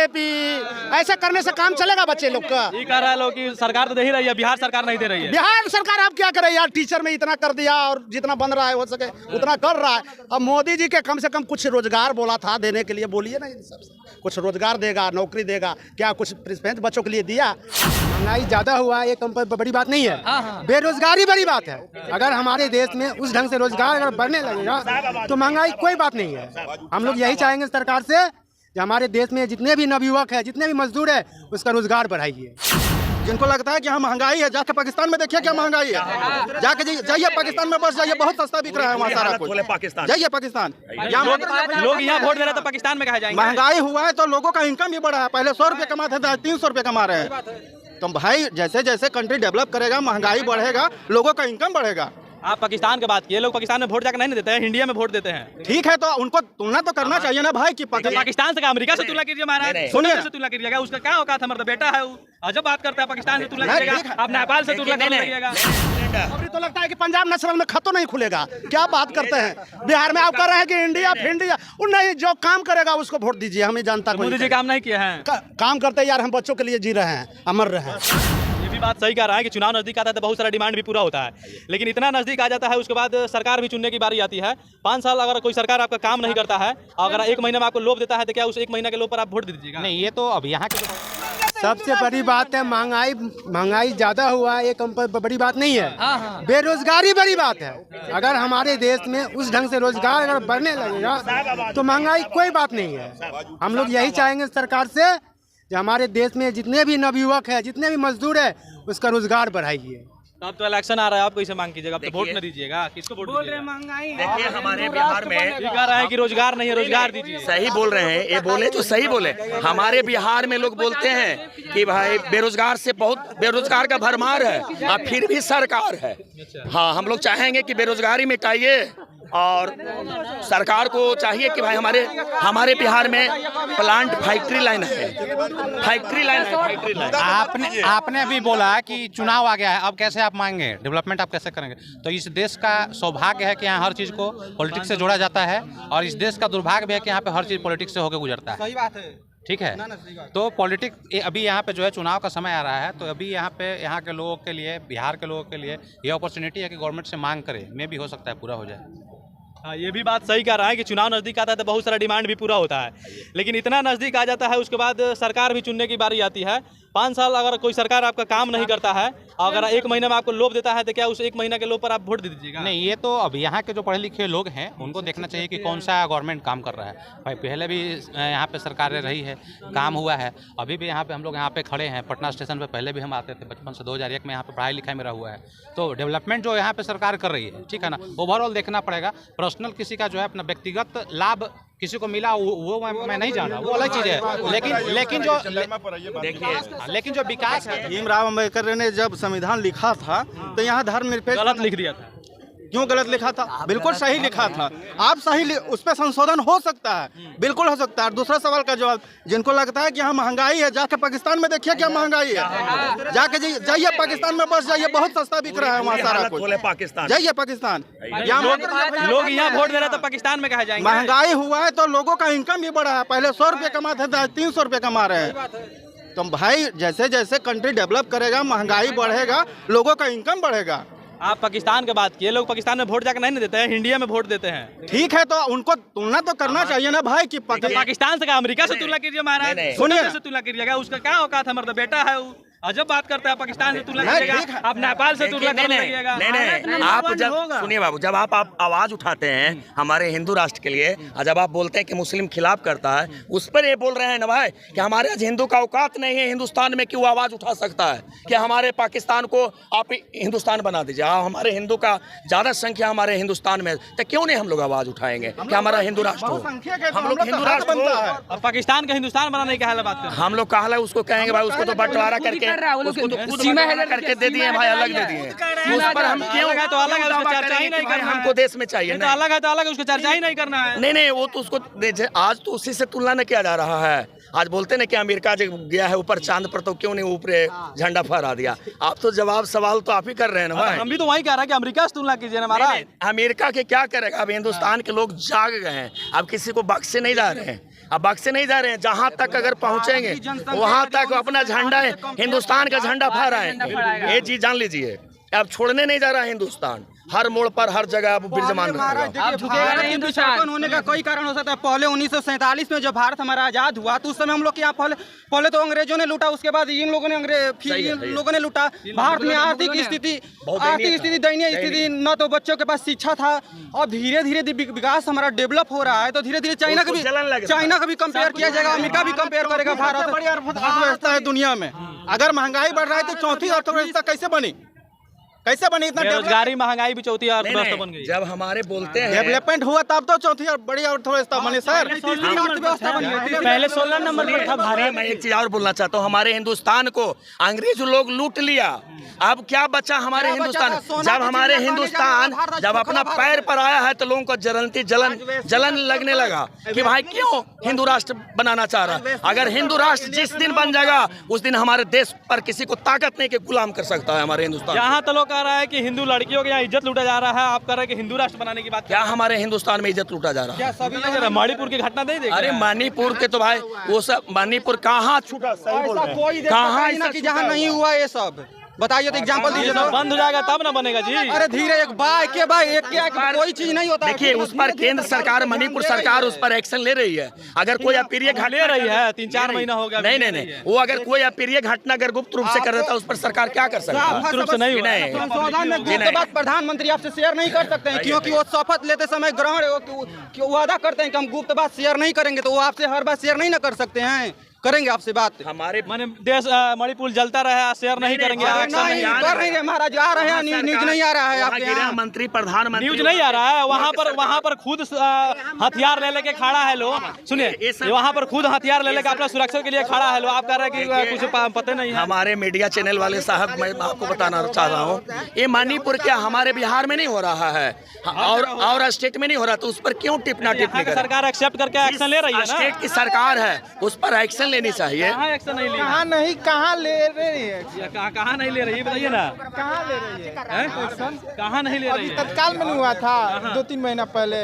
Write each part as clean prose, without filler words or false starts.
BJP, ऐसे करने से काम चलेगा बच्चे लोग का? ये कह रहा है लोग कि सरकार तो दे ही रही है, बिहार सरकार नहीं दे रही है। बिहार सरकार अब क्या करे यार, टीचर में इतना कर दिया और जितना बन रहा है हो सके उतना कर रहा है। अब मोदी जी के कम से कम कुछ रोजगार बोला था देने के लिए, बोलिए ना, इन सबसे कुछ रोजगार देगा, नौकरी देगा, क्या कुछ प्रिंसिपल बच्चों के लिए दिया? महंगाई ज्यादा हुआ है, ये बड़ी बात नहीं है। बेरोजगारी बड़ी बात है। अगर हमारे देश में उस ढंग से रोजगार अगर बढ़ने लगेगा तो महंगाई कोई बात नहीं है। हम लोग यही चाहेंगे सरकार से कि हमारे देश में जितने भी नवयुवक है, जितने भी मजदूर है, उसका रोजगार बढ़ाइए। जिनको लगता है कि यहाँ महंगाई है, जाके पाकिस्तान में देखिए क्या महंगाई है। जाके जाइए पाकिस्तान में, बस जाइए, बहुत सस्ता बिक रहा है वहाँ सारा कुछ। जाइए पाकिस्तान, लोग यहाँ वोट दे रहे तो पाकिस्तान में कहा जाएंगे। महंगाई हुआ है तो लोगों का इनकम भी बढ़ा है। पहले 100 रुपये कमाते थे, 300 रुपये कमा रहे हैं। तो भाई जैसे जैसे कंट्री डेवलप करेगा, महंगाई बढ़ेगा, लोगों का इनकम बढ़ेगा। आप पाकिस्तान की बात किए, लोग पाकिस्तान में वोट जाकर नहीं देते हैं, इंडिया में वोट देते हैं। ठीक है, तो उनको तुलना तो करना चाहिए ना भाई कि पाकिस्तान से अमेरिका से तुलना कीजिए महाराज, सोनिया से तुलना कीजिएगा, उसका क्या औकात है? हमारा बेटा है वो, अजब बात करता है। पाकिस्तान से तुलना कीजिएगा, आप नेपाल से तुलना कीजिएगा। अभी तो लगता है कि पंजाब नेशनल में खतो नहीं खुलेगा। क्या बात करते हैं? बिहार में आप कर रहे हैं कि इंडिया फिंडिया, नहीं, जो काम करेगा उसको वोट दीजिए। हमें जानता मोदी जी काम नहीं किए हैं, काम करते यार, हम बच्चों के लिए जी रहे हैं, अमर रहे। बात सही कह रहा है कि चुनाव नजदीक आता है तो बहुत सारा डिमांड भी पूरा होता है, लेकिन इतना नजदीक आ जाता है उसके बाद सरकार भी चुनने की बारी आती है। 5 साल अगर कोई सरकार आपका काम नहीं करता है, अगर 1 महीने में आपको लोभ देता है, तो क्या उस 1 महीने के लोभ पर आप वोट दे दीजिएगा? नहीं, ये तो अब यहाँ के सबसे बड़ी बात है महंगाई ज्यादा हुआ है, ये बड़ी बात नहीं है। बेरोजगारी बड़ी बात है। अगर हमारे देश में उस ढंग से रोजगार अगर बढ़ने लगेगा तो महंगाई कोई बात नहीं है। हम लोग यही चाहेंगे सरकार से कि हमारे देश में जितने भी नवयुवक है, जितने भी मजदूर है, उसका रोजगार बढ़ाइए। तो अब तो इलेक्शन आ रहा है, आप कैसे मांग कीजिएगा? आप तो वोट न दीजिएगा, किसको वोट दीजिएगा? महंगाई देखिए हमारे बिहार में ये कह रहा है कि रोजगार नहीं है, रोजगार दीजिए। सही बोल रहे हैं, ये बोले तो सही बोले। हमारे बिहार में लोग बोलते हैं कि भाई बेरोजगार से बहुत बेरोजगार का भरमार है, और फिर भी सरकार है। हाँ, हम लोग चाहेंगे कि बेरोजगारी मिटाइए, और सरकार को चाहिए कि भाई हमारे बिहार में प्लांट फैक्ट्री लाइन है, फैक्ट्री लाइन। आपने अभी बोला कि चुनाव आ गया है, अब कैसे आप मांगेंगे डेवलपमेंट, आप कैसे करेंगे? तो इस देश का सौभाग्य है कि यहाँ हर चीज़ को पॉलिटिक्स से जोड़ा जाता है, और इस देश का दुर्भाग्य भी है कि यहाँ पे हर चीज़ पॉलिटिक्स से होकर गुजरता है। सही बात है, ठीक है। तो पॉलिटिक्स अभी यहाँ पे जो है चुनाव का समय आ रहा है, तो अभी यहाँ पे यहाँ के लोगों के लिए, बिहार के लोगों के लिए ये अपॉर्चुनिटी है कि गवर्नमेंट से मांग करे, में भी हो सकता है पूरा हो जाए। हाँ, ये भी बात सही कह रहा है कि चुनाव नजदीक आता है तो बहुत सारा डिमांड भी पूरा होता है, लेकिन इतना नजदीक आ जाता है उसके बाद सरकार भी चुनने की बारी आती है। 5 साल अगर कोई सरकार आपका काम नहीं करता है, अगर 1 महीने में आपको लोभ देता है, तो क्या उस 1 महीने के लोभ पर आप वोट दे दीजिएगा? नहीं, ये तो अब यहाँ के जो पढ़े लिखे लोग हैं उनको देखना चाहिए कि कौन सा गवर्नमेंट काम कर रहा है। भाई पहले भी यहाँ पे सरकारें रही है, काम हुआ है, अभी भी यहाँ पे हम लोग यहाँ पे खड़े हैं पटना स्टेशन पे, पहले भी हम आते थे बचपन से। 2001 में यहाँ पे पढ़ाई लिखाई मेरा हुआ है। तो डेवलपमेंट जो यहाँ पे सरकार कर रही है, ठीक है ना, ओवरऑल देखना पड़ेगा। पर्सनल किसी का जो है अपना व्यक्तिगत लाभ किसी को मिला वो मैं नहीं जाना, वो अलग चीज़ है। लेकिन जो विकास है, भीमराव अम्बेडकर ने जब संविधान लिखा था तो यहाँ धर्मनिरपेक्ष गलत लिख दिया था। क्यों गलत लिखा था? बिल्कुल सही लिखा था। आप सही, उस पर संशोधन हो सकता है, बिल्कुल हो सकता है। दूसरा सवाल का जवाब, जिनको लगता है कि यहाँ महंगाई है, जाके पाकिस्तान में देखिए क्या महंगाई है। जाके जाइए पाकिस्तान में, बस जाइए, बहुत सस्ता बिक रहा है वहाँ सारा कुछ। जाइए पाकिस्तान, लोग यहाँ वोट दे रहे तो पाकिस्तान में कहा जाएंगे। महंगाई हुआ है तो लोगों का इनकम भी बढ़ा है। पहले 100 रुपये कमाते थे, 300 रुपये कमा रहे हैं। तो भाई जैसे जैसे कंट्री डेवलप करेगा, महंगाई बढ़ेगा, लोगों का इनकम बढ़ेगा। आप पाकिस्तान की बात किए, लोग पाकिस्तान में वोट जाकर नहीं देते हैं, इंडिया में वोट देते हैं। ठीक है, तो उनको तुलना तो करना चाहिए ना भाई कि पाकिस्तान से अमेरिका से तुलना कीजिए महाराज, सोनिया से तुलना कीजिएगा, उसका क्या औकात है? हमारा बेटा है वो, अजब बात करता है। पाकिस्तान से तुलना कीजिएगा, आप नेपाल से तुलना कीजिएगा। नहीं, आप जब सुनिए बाबू, जब आप आवाज उठाते हैं हमारे हिंदू राष्ट्र के लिए, और जब आप बोलते हैं कि मुस्लिम खिलाफ करता है, उस पर ये बोल रहे हैं ना भाई कि हमारे आज हिंदू का औकात नहीं है हिंदुस्तान में, क्यों आवाज उठा सकता है कि हमारे पाकिस्तान को आप हिंदुस्तान बना दीजिए। हमारे हिंदू का ज्यादा संख्या हमारे हिंदुस्तान में, तो क्यों नहीं हम लोग आवाज उठाएंगे कि हमारा हिंदू राष्ट्र हो, हम लोग हिंदू राष्ट्र बनता है। अब पाकिस्तान का हिंदुस्तान बनाने का बात कर, हम लोग कहा उसको कहेंगे भाई, उसको तो बंटवारा करके उसको तो सीमा है करके दे दिए भाई, अलग दे दिए। उस पर हम क्यों है तो अलग है, उसको चर्चा ही नहीं करना। हमको देश में चाहिए तो अलग है तो अलग, उसको चर्चा ही नहीं करना है। नहीं, वो तो उसको आज तो उसी से तुलना नहीं किया जा रहा है। आज बोलते ना कि अमेरिका जो गया है ऊपर चांद पर तो क्यों नहीं ऊपर झंडा फहरा दिया। आप तो जवाब सवाल तो आप ही कर रहे हैं ना भाई। हम भी तो वही कह रहे हैं कि अमेरिका से तुलना कीजिए ना हमारा। अमेरिका के क्या करेगा, अब हिंदुस्तान के लोग जाग गए हैं, अब किसी को बख्शे नहीं जा रहे हैं, अब बख्शे नहीं जा रहे हैं। जहां तक अगर पहुंचेंगे वहां तक अपना झंडा हिंदुस्तान का झंडा फहराएंगे, ये चीज जान लीजिए। अब छोड़ने नहीं जा रहा है हिंदुस्तान, हर मोड़ पर हर जगह अब विराजमान रहेगा। हिंदुस्तान होने का कोई कारण हो सकता है। पहले 1947 में जब भारत हमारा आजाद हुआ तो उस समय हम लोग के यहाँ पहले तो अंग्रेजों ने लूटा, उसके बाद इन लोगों ने लोगों ने लूटा। भारत में आर्थिक स्थिति दयनीय स्थिति, न तो बच्चों के पास शिक्षा था। और धीरे धीरे विकास हमारा डेवलप हो रहा है, तो धीरे धीरे चाइना का भी कंपेयर किया जाएगा, अमेरिका भी कंपेयर करेगा। भारत बड़ी अर्थव्यवस्था है दुनिया में, अगर महंगाई बढ़ रहा है तो चौथी अर्थव्यवस्था कैसे बनी इतना बेरोजगारी महंगाई भी चौथी अर्थव्यवस्था बन गई। जब हमारे बोलते हैं डेवलपमेंट हुआ तब तो चौथी बड़ी अर्थव्यवस्था बनी सर। पहले 16 नंबर पर था भारत। मैं एक चीज और बोलना चाहता हूँ, हमारे हिंदुस्तान को अंग्रेज लोग लूट लिया, अब क्या बचा हमारे हिंदुस्तान? जब हमारे हिंदुस्तान जब अपना पैर पर आया है तो लोगों को जलन लगने लगा कि भाई क्यों हिंदू राष्ट्र बनाना चाह रहा है। अगर हिंदू राष्ट्र जिस दिन बन जाएगा उस दिन हमारे देश पर किसी को ताकत नहीं कि गुलाम कर सकता है हमारे हिंदुस्तान। यहाँ तो लोग कह रहा है कि हिंदू लड़कियों के यहाँ इज्जत लूटा जा रहा है, आप कह रहे हैं कि हिंदू राष्ट्र बनाने की बात। क्या हमारे हिंदुस्तान में इज्जत लूटा जा रहा है? मणिपुर की घटना नहीं देखी? अरे मणिपुर के तो भाई वो सब मणिपुर कहाँ छूटा, सही बोल रहे हैं, कहाँ जहाँ नहीं हुआ ये सब बताइए तो एग्जांपल दीजिए। तो बंद हो जाएगा तब ना बनेगा जी। अरे धीरे एक कोई चीज नहीं होता। देखिए उस पर केंद्र सरकार मणिपुर सरकार उस पर एक्शन ले रही है। अगर कोई अप्रिय घटना ले रही है, 3-4 महीना हो गया। नहीं, वो अगर कोई अप्रिय घटना अगर गुप्त रूप से कर देता है उस पर सरकार क्या कर सकती है? गुप्त रूप से नहीं संशोधन में गुप्त बात प्रधानमंत्री आपसे शेयर नहीं कर सकते हैं, क्योंकि वो शपथ लेते समय ग्रहण वादा करते हैं कि हम गुप्त बात शेयर नहीं करेंगे, तो वो आपसे हर बात शेयर नहीं ना कर सकते हैं। करेंगे आपसे बात। हमारे माने देश मणिपुर जलता रहा, शेयर नहीं करेंगे। कर रहे हैं महाराज, आ रहे हैं न्यूज नहीं आ रहा है आपके गृह मंत्री प्रधानमंत्री न्यूज नहीं आ रहा है। वहाँ पर खुद हथियार ले लेके खड़ा है लोग। सुनिए, वहाँ पर खुद हथियार ले लेके अपना सुरक्षा के लिए खड़ा है लोग। आप कह रहे हैं कि कुछ पता नहीं है। हमारे मीडिया चैनल वाले साहब, मैं आपको बताना चाह रहा हूँ, ये मणिपुर क्या हमारे बिहार में नहीं हो रहा है और स्टेट में नहीं हो रहा, तो उस पर क्यों टिप्पणी सरकार एक्सेप्ट करके एक्शन ले रही है ना। स्टेट की सरकार है, उस पर एक्शन लेनी चाहिए। कहाँ एक्शन नहीं लिया? कहाँ ले रही है? कहाँ नहीं ले रही है बताइए ना। कहाँ ले रही है? कहाँ नहीं ले रही है? तत्काल में हुआ था 2-3 महीना पहले,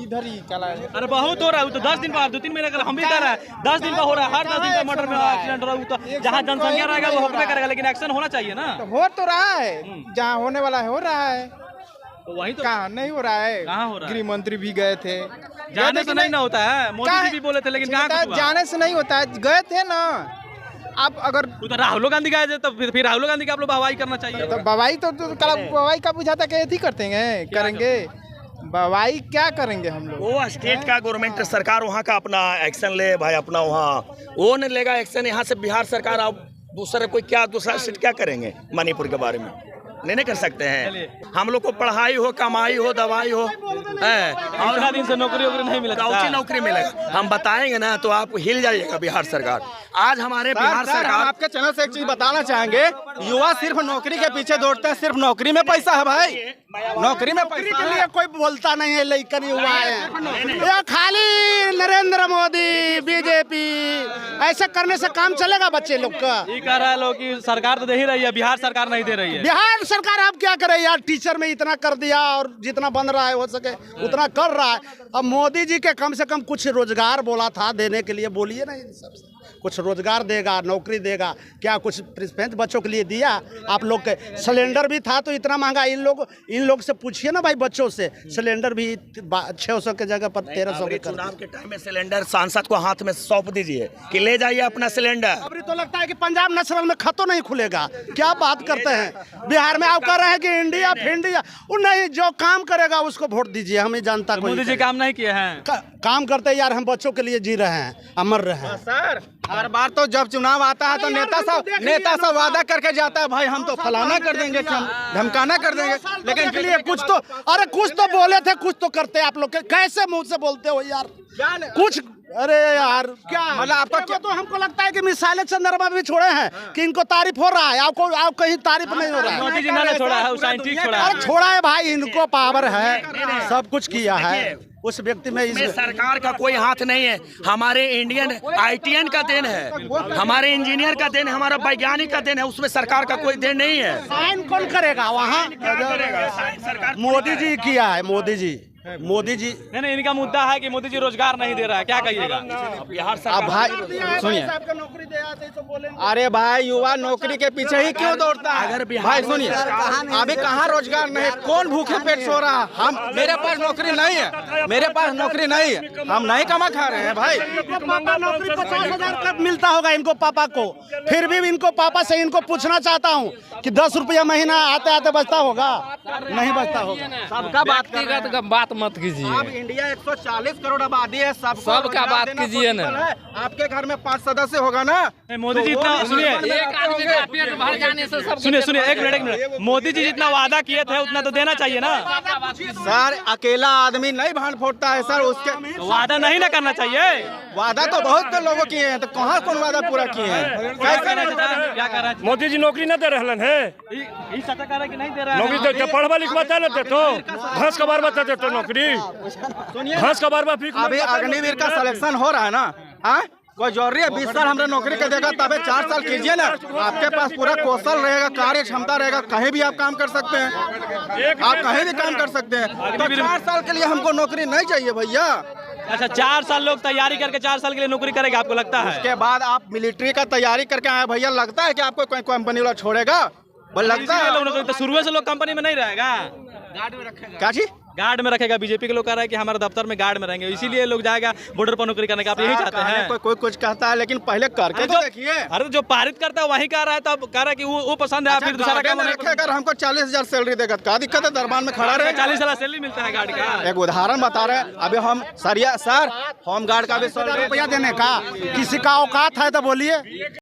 इधर ही कला। अरे बहुत हो रहा है तो 10 दिन बाद 2-3 महीने हम भी कर रहे हैं। 10 दिन का हो रहा है, हर 10 दिन का मर्डर में एक्सीडेंट हो रहा है। तो जहाँ जनसंख्या रहेगा वो होने करेगा, लेकिन एक्शन होना चाहिए ना। हो तो रहा है, जहाँ होने वाला है हो रहा है, तो वही तो कहाँ नहीं हो रहा है। कहाँ हो रहा है? गृह मंत्री भी गए थे, जाने से नहीं ना होता है। मोदी जी भी बोले थे, लेकिन कहाँ जाने से नहीं होता है, गए थे ना। आप अगर तो राहुल गांधी गए थे तो फिर राहुल गांधी का आप लोग वाहवाही करना चाहिए। तो वाहवाही तो वाहवाही का बुझाता कि ऐसे ही करेंगे वाहवाही क्या करेंगे हम लोग। वो स्टेट का गवर्नमेंट सरकार वहाँ का अपना एक्शन ले भाई, अपना वहाँ वो नहीं लेगा एक्शन। यहाँ से बिहार सरकार आप दूसरा स्टेट क्या करेंगे? मणिपुर के बारे में नहीं कर सकते हैं। हम लोग को पढ़ाई हो, कमाई हो, दवाई हो, और दिन से नौकरी नहीं मिलेगा। नौकरी मिलेगा हम बताएंगे ना तो आप हिल जाइएगा बिहार सरकार। आज हमारे बिहार सरकार, आपके चैनल से एक चीज बताना चाहेंगे, युवा सिर्फ नौकरी के पीछे दौड़ते हैं, सिर्फ नौकरी में पैसा है भाई, नौकरी में पैसा के लिए कोई बोलता नहीं है। लेकिन युवा है ये खाली नरेंद्र मोदी बीजेपी ऐसे करने से काम चलेगा बच्चे लोग का। ये कह रहा है लोग कि सरकार तो दे ही रही है, बिहार सरकार नहीं दे रही है। बिहार सरकार अब क्या करे यार, टीचर में इतना कर दिया और जितना बन रहा है हो सके उतना कर रहा है। अब मोदी जी के कम से कम कुछ रोजगार बोला था देने के लिए, बोलिए ना इन सबसे कुछ रोजगार देगा, नौकरी देगा, क्या कुछ प्रिंसिपल बच्चों के लिए दिया? आप लोग के सिलेंडर भी था तो इतना महंगा, इन लोग से पूछिए ना भाई, बच्चों से सिलेंडर भी 600 के जगह पर 1300 के। चुनाव के टाइम में सिलेंडर सांसद को हाथ में सौंप दीजिए कि ले जाइए अपना सिलेंडर। अभी तो लगता है कि पंजाब नेशनल में खतो नहीं खुलेगा। क्या बात करते हैं? बिहार में आप कह रहे हैं कि इंडिया फिंडिया, नहीं, जो काम करेगा उसको वोट दीजिए। हमें जानता कोई मोदी जी काम नहीं किए हैं, काम करते यार, हम बच्चों के लिए जी रहे हैं, अमर रहे हैं। सर हर बार तो जब चुनाव आता है तो नेता सब वादा करके जाता है, भाई हम तो फलाना कर देंगे, धमकाना कर देंगे, लेकिन के लिए कुछ तो बोले थे, कुछ तो करते आप लोग। कैसे मुंह से बोलते हो यार कुछ? अरे यार क्या मतलब आपका क्या? तो हमको लगता है कि मिसाइलें चंद्रमा भी छोड़े हैं कि इनको तारीफ हो रहा है, आपको कहीं तारीफ नहीं हो रहा है। मोदी जी ने छोड़ा है, साइंटिस्ट छोड़ा है। छोड़ा है भाई, इनको पावर है, सब कुछ किया है। उस व्यक्ति में इसमें सरकार का कोई हाथ नहीं है। हमारे इंडियन ITN का देन है, हमारे इंजीनियर का देन है, हमारा वैज्ञानिक का देन है, उसमें सरकार का कोई देन नहीं है। साइन कौन करेगा वहाँ? मोदी जी किया है, मोदी जी नहीं, इनका मुद्दा है कि मोदी जी रोजगार नहीं दे रहा है, क्या कहिएगा? बिहार अब भाई सुनिए, नौकरी दे तो बोले अरे भाई युवा नौकरी के पीछे ही क्यों दौड़ता है? अगर भाई सुनिए, अभी कहाँ रोजगार नहीं, कौन भूखे पेट सो रहा है? हम मेरे पास नौकरी नहीं है, मेरे पास नौकरी नहीं है, हम नहीं कमा खा रहे हैं भाई। पापा नौकरी 50,000 कब मिलता होगा इनको पापा को? फिर भी इनको पापा से इनको पूछना चाहता हूँ कि 10 रुपया महीना आते आते बचता होगा? नहीं बचता होगा। सबका बात मत कीजिए। अब इंडिया 140 करोड़ आबादी है, सबका बात कीजिए ना। आपके घर में 5 सदस्य होगा ना? मोदी जी इतना सुनिए, एक आदमी का पेट भर जाने से सब सुनिए एक मिनट, मोदी जी जितना वादा किए थे उतना तो देना चाहिए ना। सर अकेला आदमी नहीं भान फोड़ता है सर, उसके वादा नहीं ना करना चाहिए। वादा तो बहुत लोगों किए हैं, तो कहाँ कौन वादा पूरा किए हैं? क्या कर रहा है? मोदी जी नौकरी न दे रहलन है, नहीं दे रहा है। नौकरी तो पढ़वा लिखवा न देते घास का बार बता देते नौकरी, घास का बार अभी अग्निवीर का सिलेक्शन हो रहा है ना? हाँ कोई जरूरी है 20 साल हमरा नौकरी का देगा, तबे 4 साल कीजिए ना। आपके पास पूरा कौशल रहेगा, कार्य क्षमता रहेगा, कहीं भी आप काम कर सकते हैं, आप कहीं भी काम कर सकते हैं। तो 4 साल के लिए हमको नौकरी नहीं चाहिए भैया। अच्छा 4 साल लोग तैयारी करके 4 साल के लिए नौकरी करेगा, आपको लगता है? उसके बाद आप मिलिट्री का तैयारी करके आए भैया, लगता है कि आपको कोई कंपनी वाला छोड़ेगा? लगता है लोग तो शुरू से लोग कंपनी में नहीं रहेगा, क्या चीज गार्ड में रखेगा। बीजेपी के लोग कह रहे हैं कि हमारे दफ्तर में गार्ड में रहेंगे, इसीलिए लोग जाएगा बॉर्डर पर नौकरी करने का। आप यही चाहते हैं? कोई कुछ कहता है, लेकिन पहले करके तो देखिए। अरे जो पारित करता है वही कह रहा है, तो अब कह रहा है कि वो पसंद है, फिर दूसरा काम नहीं रखेगा। अगर हमको 40,000 सैलरी देगा, क्या दिक्कत है? दरबार में खड़ा रहे, 40,000 सैलरी मिलता है गार्ड का। एक उदाहरण बता रहे हैं, अभी हम सर होम गार्ड का भी 100 रुपया देने का किसी का औकात है तो बोलिए।